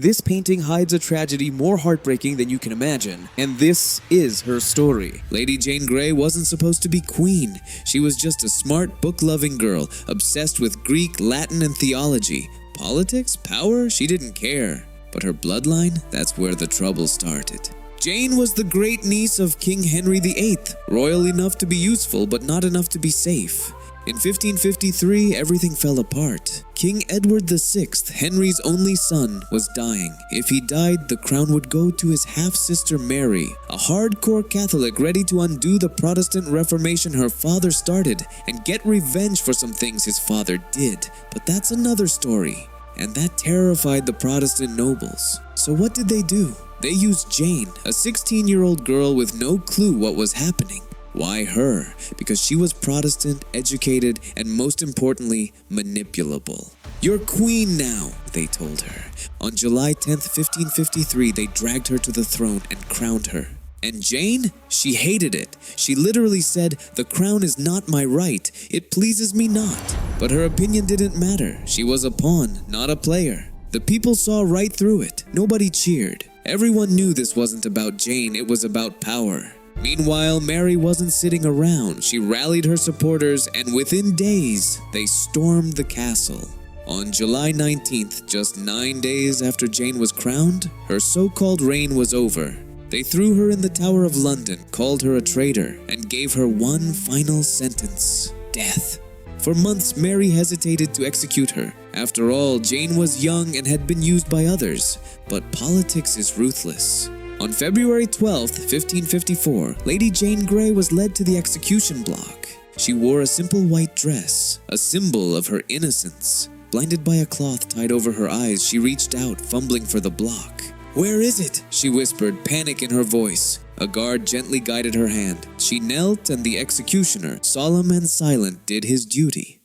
This painting hides a tragedy more heartbreaking than you can imagine, and this is her story. Lady Jane Grey wasn't supposed to be queen. She was just a smart, book-loving girl, obsessed with Greek, Latin, and theology. Politics? Power? She didn't care. But her bloodline? That's where the trouble started. Jane was the great niece of King Henry VIII, royal enough to be useful but not enough to be safe. In 1553, everything fell apart. King Edward VI, Henry's only son, was dying. If he died, the crown would go to his half-sister Mary, a hardcore Catholic ready to undo the Protestant Reformation her father started and get revenge for some things his father did. But that's another story, and that terrified the Protestant nobles. So what did they do? They used Jane, a 16-year-old girl with no clue what was happening. Why her? Because she was Protestant, educated, and most importantly, manipulable. "You're queen now," they told her. On July 10th, 1553, they dragged her to the throne and crowned her. And Jane? She hated it. She literally said, "The crown is not my right. It pleases me not." But her opinion didn't matter. She was a pawn, not a player. The people saw right through it. Nobody cheered. Everyone knew this wasn't about Jane, it was about power. Meanwhile, Mary wasn't sitting around. She rallied her supporters, and within days, they stormed the castle. On July 19th, just 9 days after Jane was crowned, her so-called reign was over. They threw her in the Tower of London, called her a traitor, and gave her one final sentence: death. For months, Mary hesitated to execute her. After all, Jane was young and had been used by others. But politics is ruthless. On February 12th, 1554, Lady Jane Grey was led to the execution block. She wore a simple white dress, a symbol of her innocence. Blinded by a cloth tied over her eyes, she reached out, fumbling for the block. "Where is it?" she whispered, panic in her voice. A guard gently guided her hand. She knelt, and the executioner, solemn and silent, did his duty.